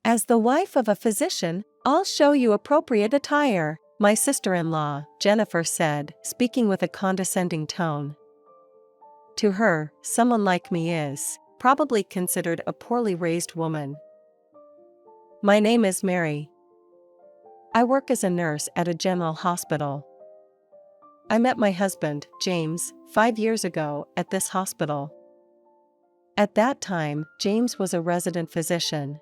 As the wife of a physician, I'll show you appropriate attire, my sister-in-law, Jennifer said, speaking with a condescending tone. To her, someone like me is probably considered a poorly raised woman. My name is Mary. I work as a nurse at a general hospital. I met my husband, James, 5 years ago at this hospital. At that time, James was a resident physician.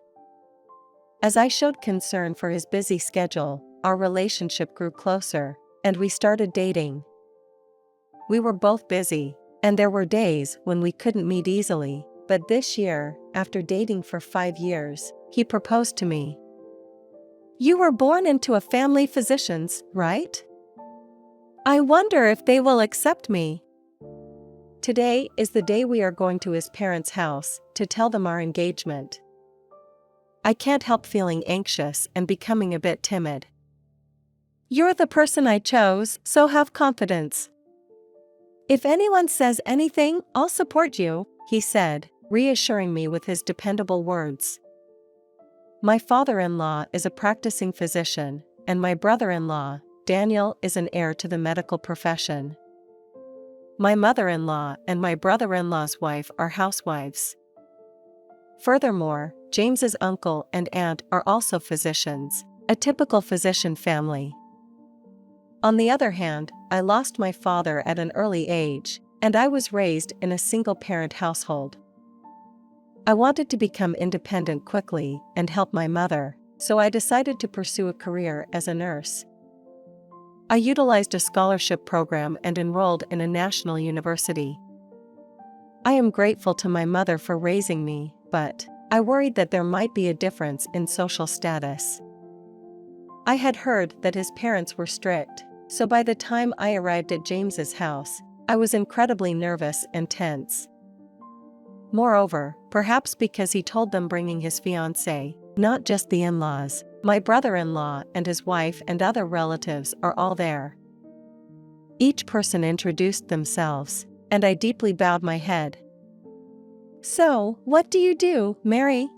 As I showed concern for his busy schedule, our relationship grew closer, and we started dating. We were both busy, and there were days when we couldn't meet easily, but this year, after dating for 5 years, he proposed to me. You were born into a family physician's, right? I wonder if they will accept me. Today is the day we are going to his parents' house to tell them our engagement. I can't help feeling anxious and becoming a bit timid. You're the person I chose, so have confidence. If anyone says anything, I'll support you, he said, reassuring me with his dependable words. My father-in-law is a practicing physician, and my brother-in-law, Daniel, is an heir to the medical profession. My mother-in-law and my brother-in-law's wife are housewives. Furthermore, James's uncle and aunt are also physicians, a typical physician family. On the other hand, I lost my father at an early age, and I was raised in a single-parent household. I wanted to become independent quickly and help my mother, so I decided to pursue a career as a nurse. I utilized a scholarship program and enrolled in a national university. I am grateful to my mother for raising me, but I worried that there might be a difference in social status. I had heard that his parents were strict, so by the time I arrived at James's house, I was incredibly nervous and tense. Moreover, perhaps because he told them bringing his fiancée, not just the in-laws, my brother-in-law and his wife and other relatives are all there. Each person introduced themselves, and I deeply bowed my head. So, what do you do, Mary?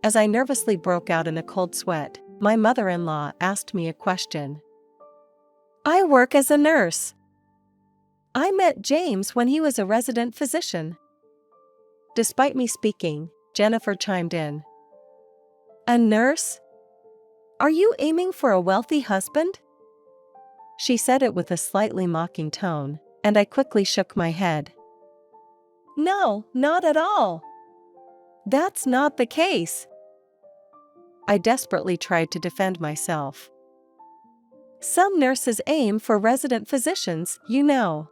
As I nervously broke out in a cold sweat, my mother-in-law asked me a question. I work as a nurse. I met James when he was a resident physician. Despite me speaking, Jennifer chimed in. A nurse? Are you aiming for a wealthy husband? She said it with a slightly mocking tone, and I quickly shook my head. No, not at all. That's not the case. I desperately tried to defend myself. Some nurses aim for resident physicians, you know.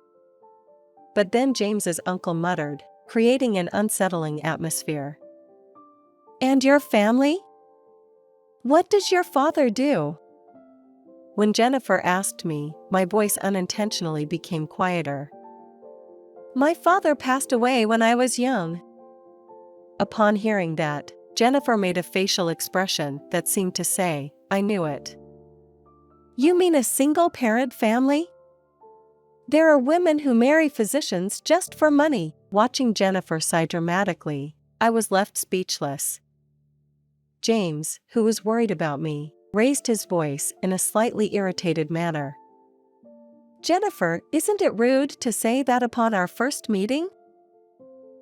But then James's uncle muttered, creating an unsettling atmosphere. And your family? What does your father do? When Jennifer asked me, my voice unintentionally became quieter. My father passed away when I was young. Upon hearing that, Jennifer made a facial expression that seemed to say, I knew it. You mean a single-parent family? There are women who marry physicians just for money. Watching Jennifer sigh dramatically, I was left speechless. James, who was worried about me, raised his voice in a slightly irritated manner. Jennifer, isn't it rude to say that upon our first meeting?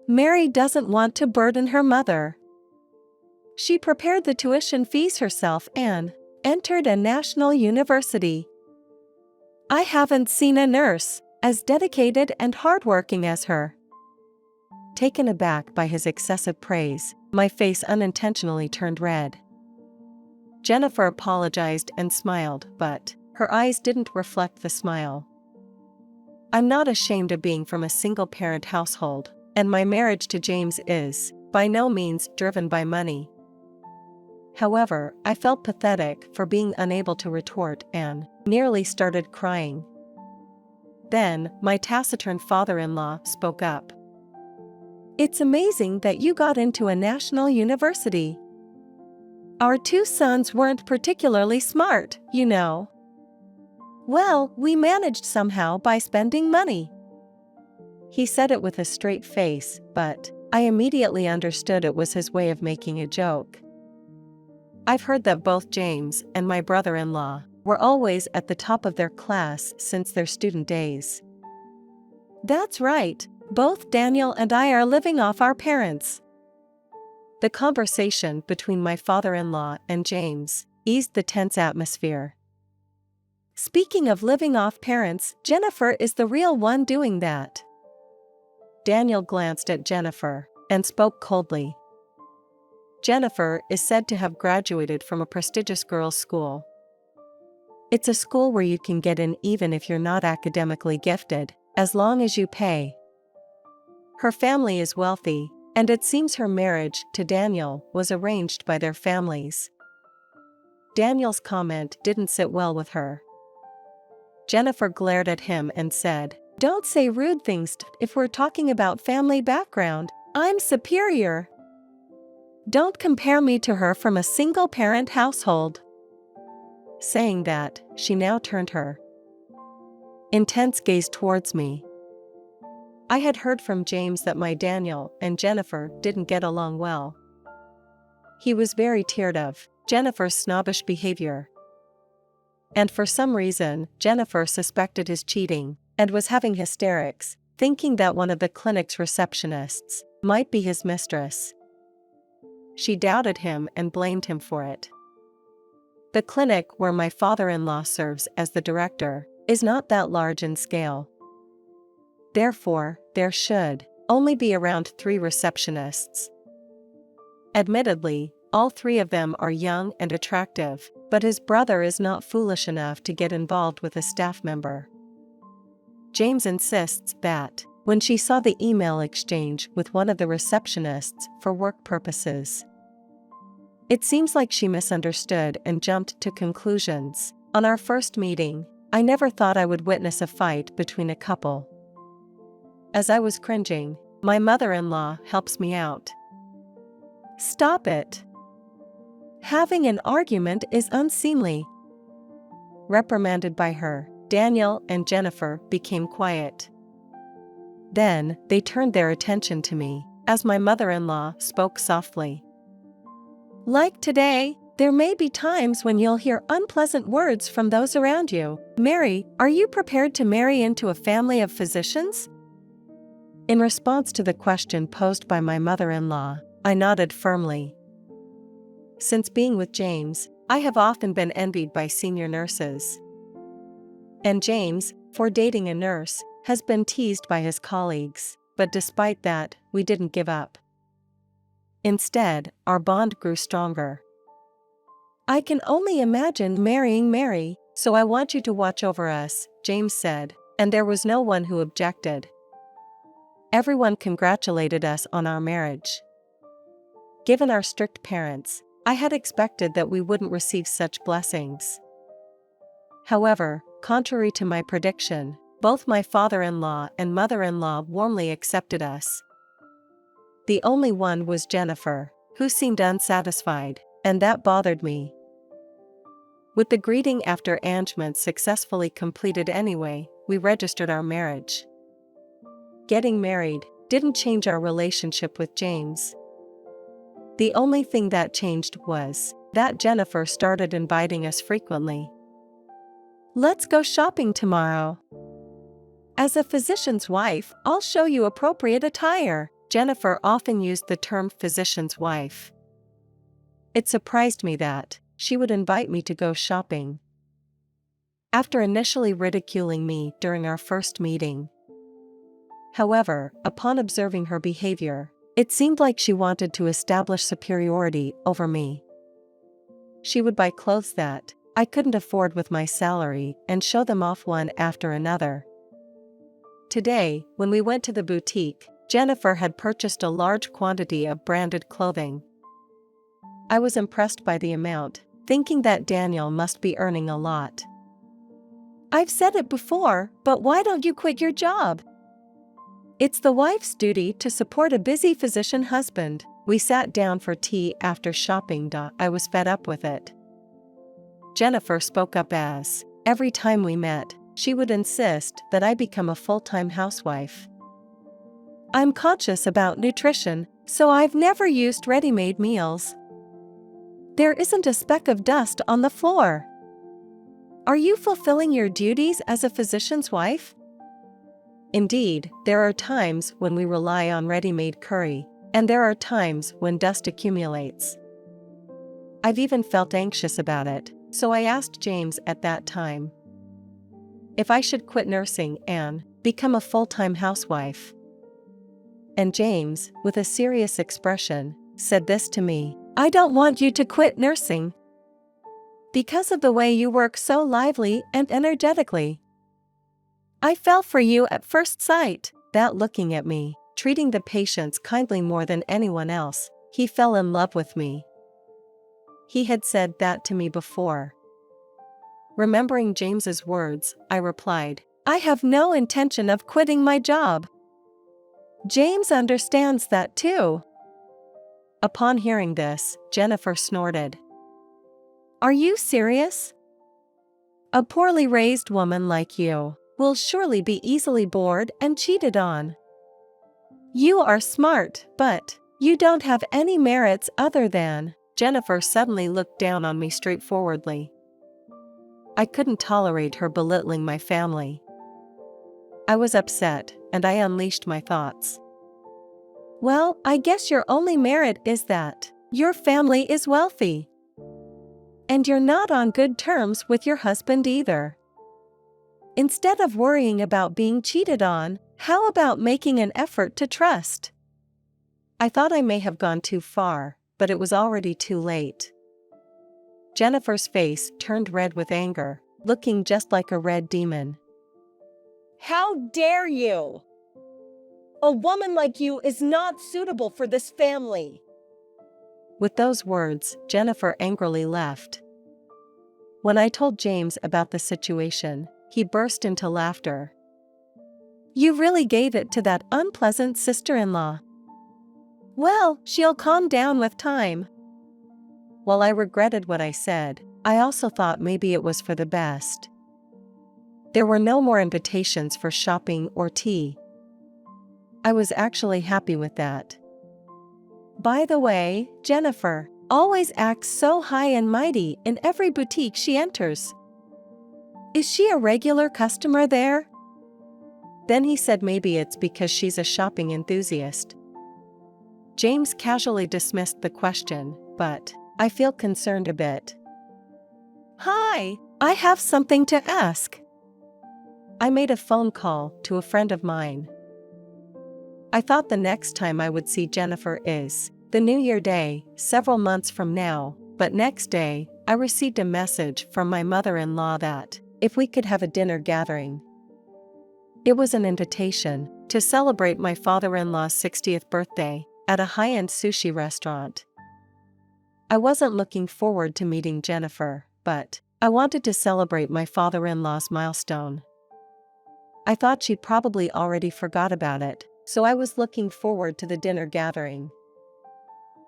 Mary doesn't want to burden her mother. She prepared the tuition fees herself and entered a national university. I haven't seen a nurse as dedicated and hardworking as her. Taken aback by his excessive praise, my face unintentionally turned red. Jennifer apologized and smiled, but her eyes didn't reflect the smile. I'm not ashamed of being from a single-parent household, and my marriage to James is, by no means, driven by money. However, I felt pathetic for being unable to retort and nearly started crying. Then, my taciturn father-in-law spoke up. It's amazing that you got into a national university. Our 2 sons weren't particularly smart, you know. Well, we managed somehow by spending money. He said it with a straight face, but I immediately understood it was his way of making a joke. I've heard that both James and my brother-in-law were always at the top of their class since their student days. That's right, both Daniel and I are living off our parents. The conversation between my father-in-law and James eased the tense atmosphere. Speaking of living off parents, Jennifer is the real one doing that. Daniel glanced at Jennifer and spoke coldly. Jennifer is said to have graduated from a prestigious girls' school. It's a school where you can get in even if you're not academically gifted, as long as you pay. Her family is wealthy, and it seems her marriage to Daniel was arranged by their families. Daniel's comment didn't sit well with her. Jennifer glared at him and said, "Don't say rude things if we're talking about family background. I'm superior. Don't compare me to her from a single-parent household." Saying that, she now turned her intense gaze towards me. I had heard from James that my Daniel and Jennifer didn't get along well. He was very tired of Jennifer's snobbish behavior. And for some reason, Jennifer suspected his cheating and was having hysterics, thinking that one of the clinic's receptionists might be his mistress. She doubted him and blamed him for it. The clinic where my father-in-law serves as the director is not that large in scale. Therefore, there should only be around 3 receptionists. Admittedly, all 3 of them are young and attractive, but his brother is not foolish enough to get involved with a staff member. James insists that, when she saw the email exchange with one of the receptionists for work purposes, it seems like she misunderstood and jumped to conclusions. On our first meeting, I never thought I would witness a fight between a couple. As I was cringing, my mother-in-law helps me out. "Stop it. Having an argument is unseemly." Reprimanded by her, Daniel and Jennifer became quiet. Then, they turned their attention to me, as my mother-in-law spoke softly. "Like today, there may be times when you'll hear unpleasant words from those around you. Mary, are you prepared to marry into a family of physicians?" In response to the question posed by my mother-in-law, I nodded firmly. Since being with James, I have often been envied by senior nurses. And James, for dating a nurse, has been teased by his colleagues, but despite that, we didn't give up. Instead, our bond grew stronger. "I can only imagine marrying Mary, so I want you to watch over us," James said, and there was no one who objected. Everyone congratulated us on our marriage. Given our strict parents, I had expected that we wouldn't receive such blessings. However, contrary to my prediction, both my father-in-law and mother-in-law warmly accepted us. The only one was Jennifer, who seemed unsatisfied, and that bothered me. With the greeting after arrangement successfully completed anyway, we registered our marriage. Getting married didn't change our relationship with James. The only thing that changed was that Jennifer started inviting us frequently. "Let's go shopping tomorrow. As a physician's wife, I'll show you appropriate attire." Jennifer often used the term physician's wife. It surprised me that she would invite me to go shopping. After initially ridiculing me during our first meeting. However, upon observing her behavior, it seemed like she wanted to establish superiority over me. She would buy clothes that I couldn't afford with my salary and show them off one after another. Today, when we went to the boutique, Jennifer had purchased a large quantity of branded clothing. I was impressed by the amount, thinking that Daniel must be earning a lot. "I've said it before, but why don't you quit your job? It's the wife's duty to support a busy physician husband." We sat down for tea after shopping. I was fed up with it. Jennifer spoke up as, every time we met, she would insist that I become a full-time housewife. "I'm conscious about nutrition, so I've never used ready-made meals. There isn't a speck of dust on the floor. Are you fulfilling your duties as a physician's wife? Indeed, there are times when we rely on ready-made curry, and there are times when dust accumulates. I've even felt anxious about it, so I asked James at that time if I should quit nursing and become a full-time housewife. And James, with a serious expression, said this to me: "I don't want you to quit nursing because of the way you work so lively and energetically. I fell for you at first sight." That looking at me, treating the patients kindly more than anyone else, he fell in love with me. He had said that to me before. Remembering James's words, I replied, "I have no intention of quitting my job." James understands that too. Upon hearing this, Jennifer snorted. "Are you serious? A poorly raised woman like you will surely be easily bored and cheated on. You are smart, but you don't have any merits other than—" Jennifer suddenly looked down on me straightforwardly. I couldn't tolerate her belittling my family. I was upset, and I unleashed my thoughts. "Well, I guess your only merit is that your family is wealthy. And you're not on good terms with your husband either. Instead of worrying about being cheated on, how about making an effort to trust?" I thought I may have gone too far, but it was already too late. Jennifer's face turned red with anger, looking just like a red demon. "How dare you! A woman like you is not suitable for this family." With those words, Jennifer angrily left. When I told James about the situation, he burst into laughter. "You really gave it to that unpleasant sister-in-law. Well, she'll calm down with time." While I regretted what I said, I also thought maybe it was for the best. There were no more invitations for shopping or tea. I was actually happy with that. By the way, Jennifer always acts so high and mighty in every boutique she enters. Is she a regular customer there? Then he said maybe it's because she's a shopping enthusiast. James casually dismissed the question, but I feel concerned a bit. "Hi, I have something to ask." I made a phone call to a friend of mine. I thought the next time I would see Jennifer is the New Year Day, several months from now, but next day, I received a message from my mother-in-law that if we could have a dinner gathering. It was an invitation to celebrate my father-in-law's 60th birthday at a high-end sushi restaurant. I wasn't looking forward to meeting Jennifer, but I wanted to celebrate my father-in-law's milestone. I thought she probably already forgot about it, so I was looking forward to the dinner gathering.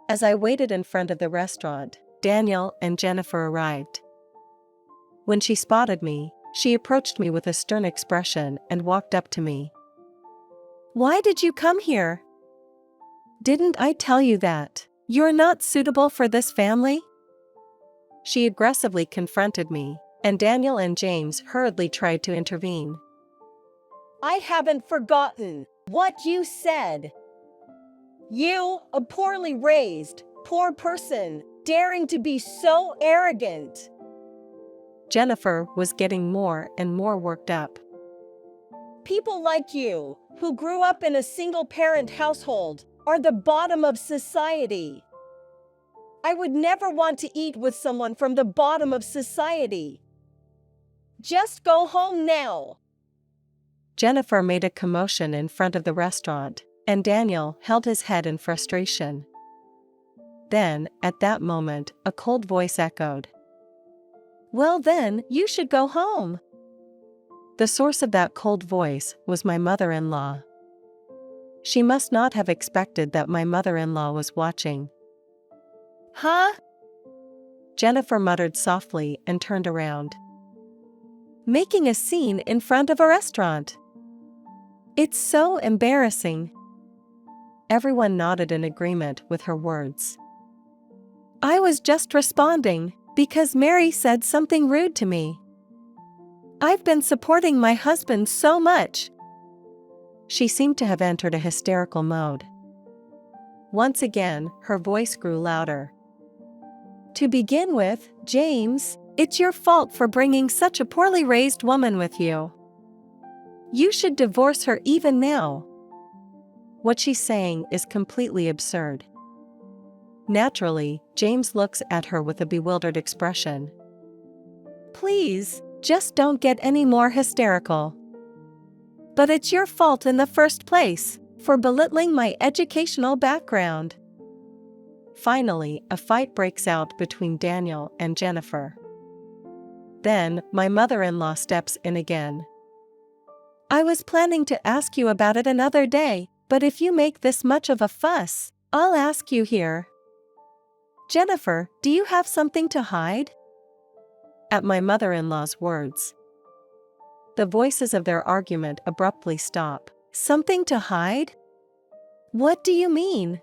As I waited in front of the restaurant, Daniel and Jennifer arrived. When she spotted me, she approached me with a stern expression and walked up to me. "Why did you come here? Didn't I tell you that you're not suitable for this family?" She aggressively confronted me, and Daniel and James hurriedly tried to intervene. "I haven't forgotten what you said. You, a poorly raised, poor person, daring to be so arrogant." Jennifer was getting more and more worked up. "People like you, who grew up in a single-parent household, are the bottom of society. I would never want to eat with someone from the bottom of society. Just go home now." Jennifer made a commotion in front of the restaurant, and Daniel held his head in frustration. Then, at that moment, a cold voice echoed. "Well then, you should go home." The source of that cold voice was my mother-in-law. She must not have expected that my mother-in-law was watching. "Huh?" Jennifer muttered softly and turned around. "Making a scene in front of a restaurant. It's so embarrassing." Everyone nodded in agreement with her words. I was just responding because Mary said something rude to me. I've been supporting my husband so much. She seemed to have entered a hysterical mode. Once again, her voice grew louder. To begin with, James, it's your fault for bringing such a poorly raised woman with you. You should divorce her even now. What she's saying is completely absurd. Naturally, James looks at her with a bewildered expression. Please, just don't get any more hysterical. But it's your fault in the first place, for belittling my educational background. Finally, a fight breaks out between Daniel and Jennifer. Then, my mother-in-law steps in again. I was planning to ask you about it another day, but if you make this much of a fuss, I'll ask you here. Jennifer, do you have something to hide? At my mother-in-law's words, the voices of their argument abruptly stop. Something to hide? What do you mean?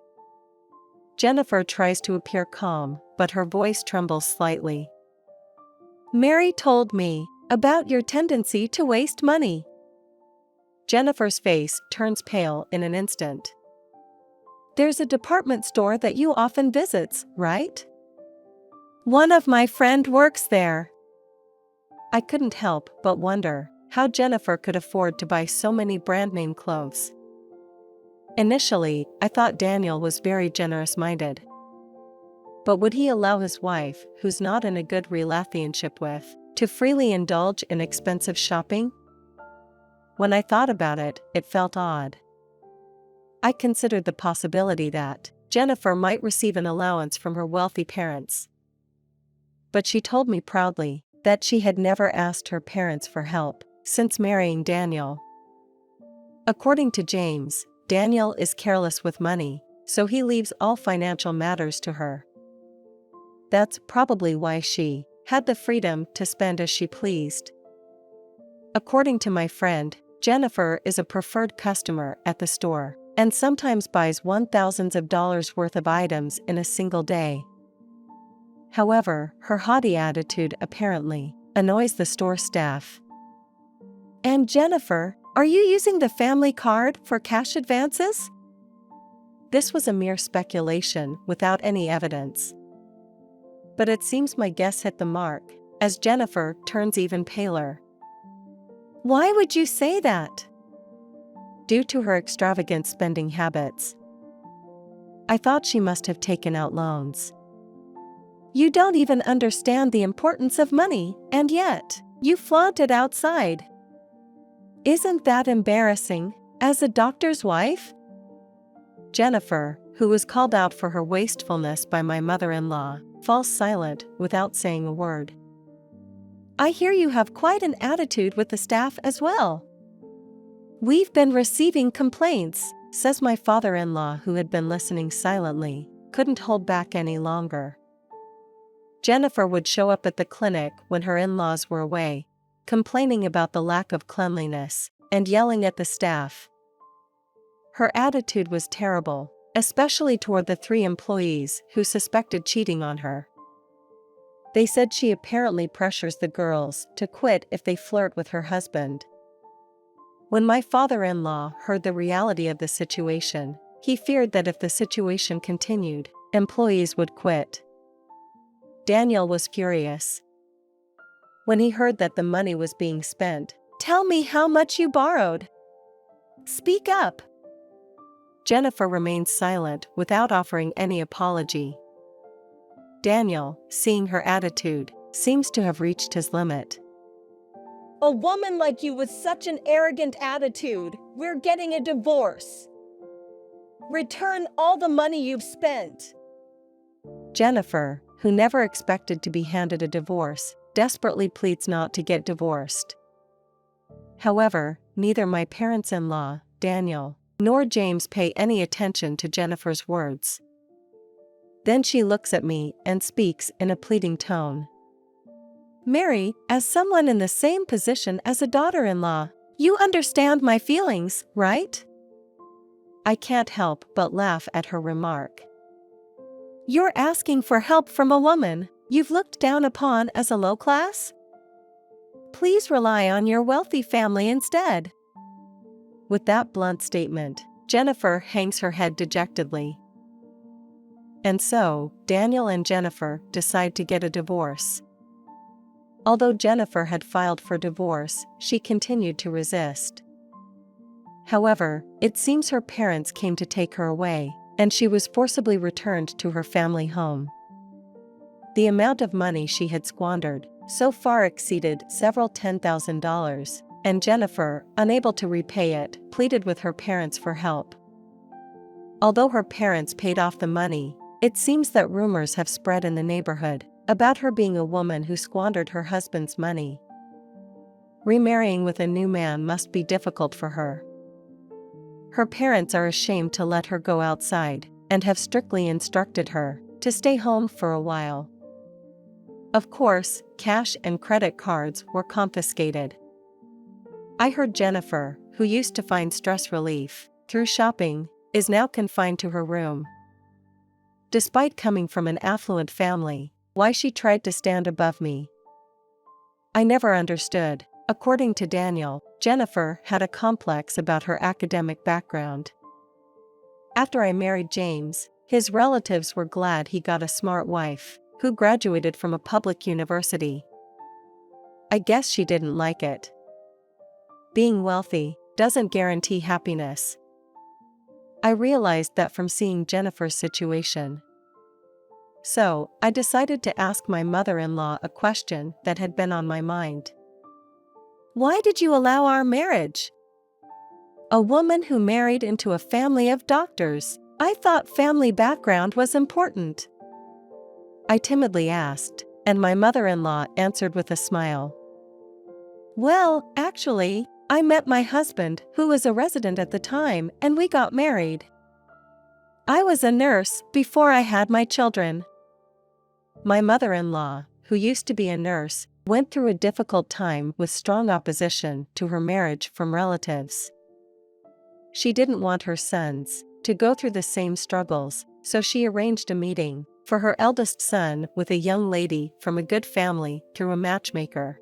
Jennifer tries to appear calm, but her voice trembles slightly. Mary told me about your tendency to waste money. Jennifer's face turns pale in an instant. There's a department store that you often visits, right? One of my friend works there. I couldn't help but wonder how Jennifer could afford to buy so many brand name clothes. Initially, I thought Daniel was very generous-minded. But would he allow his wife, who's not in a good relationship with, to freely indulge in expensive shopping? When I thought about it, it felt odd. I considered the possibility that Jennifer might receive an allowance from her wealthy parents. But she told me proudly that she had never asked her parents for help since marrying Daniel. According to James, Daniel is careless with money, so he leaves all financial matters to her. That's probably why she had the freedom to spend as she pleased. According to my friend, Jennifer is a preferred customer at the store and sometimes buys thousands of dollars worth of items in a single day. However, her haughty attitude apparently annoys the store staff. And Jennifer, are you using the family card for cash advances? This was a mere speculation without any evidence. But it seems my guess hit the mark, as Jennifer turns even paler. Why would you say that? Due to her extravagant spending habits. I thought she must have taken out loans. You don't even understand the importance of money, and yet, you flaunt it outside. Isn't that embarrassing, as a doctor's wife? Jennifer, who was called out for her wastefulness by my mother-in-law, falls silent without saying a word. I hear you have quite an attitude with the staff as well. We've been receiving complaints, says my father-in-law, who had been listening silently, couldn't hold back any longer. Jennifer would show up at the clinic when her in-laws were away, complaining about the lack of cleanliness, and yelling at the staff. Her attitude was terrible, especially toward the 3 employees who suspected cheating on her. They said she apparently pressures the girls to quit if they flirt with her husband. When my father-in-law heard the reality of the situation, he feared that if the situation continued, employees would quit. Daniel was furious. When he heard that the money was being spent, "Tell me how much you borrowed. Speak up." Jennifer remained silent without offering any apology. Daniel, seeing her attitude, seems to have reached his limit. A woman like you with such an arrogant attitude, we're getting a divorce. Return all the money you've spent. Jennifer, who never expected to be handed a divorce, desperately pleads not to get divorced. However, neither my parents-in-law, Daniel, nor James pay any attention to Jennifer's words. Then she looks at me and speaks in a pleading tone. Mary, as someone in the same position as a daughter-in-law, you understand my feelings, right? I can't help but laugh at her remark. You're asking for help from a woman you've looked down upon as a low class? Please rely on your wealthy family instead." With that blunt statement, Jennifer hangs her head dejectedly. And so, Daniel and Jennifer decide to get a divorce. Although Jennifer had filed for divorce, she continued to resist. However, it seems her parents came to take her away, and she was forcibly returned to her family home. The amount of money she had squandered so far exceeded several $10,000, and Jennifer, unable to repay it, pleaded with her parents for help. Although her parents paid off the money, it seems that rumors have spread in the neighborhood about her being a woman who squandered her husband's money. Remarrying with a new man must be difficult for her. Her parents are ashamed to let her go outside, and have strictly instructed her to stay home for a while. Of course, cash and credit cards were confiscated. I heard Jennifer, who used to find stress relief through shopping, is now confined to her room. Despite coming from an affluent family, why she tried to stand above me, I never understood. According to Daniel, Jennifer had a complex about her academic background. After I married James, his relatives were glad he got a smart wife who graduated from a public university. I guess she didn't like it. Being wealthy doesn't guarantee happiness. I realized that from seeing Jennifer's situation. So, I decided to ask my mother-in-law a question that had been on my mind. "Why did you allow our marriage?" "A woman who married into a family of doctors. I thought family background was important," I timidly asked, and my mother-in-law answered with a smile. "Well, actually, I met my husband, who was a resident at the time, and we got married. I was a nurse before I had my children." My mother-in-law, who used to be a nurse, went through a difficult time with strong opposition to her marriage from relatives. She didn't want her sons to go through the same struggles, so she arranged a meeting for her eldest son with a young lady from a good family through a matchmaker.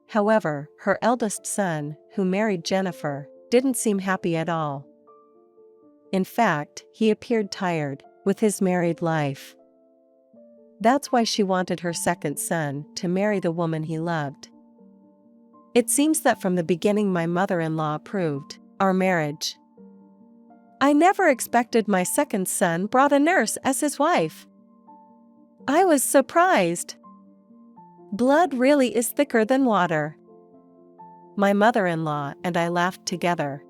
However, her eldest son, who married Jennifer, didn't seem happy at all. In fact, he appeared tired with his married life. That's why she wanted her second son to marry the woman he loved. It seems that from the beginning my mother-in-law approved our marriage. I never expected my second son brought a nurse as his wife. I was surprised. Blood really is thicker than water. My mother-in-law and I laughed together.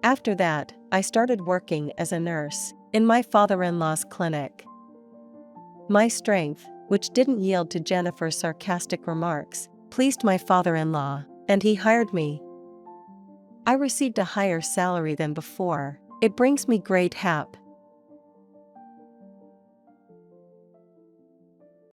After that, I started working as a nurse in my father-in-law's clinic. My strength, which didn't yield to Jennifer's sarcastic remarks, pleased my father-in-law, and he hired me. I received a higher salary than before. It brings me great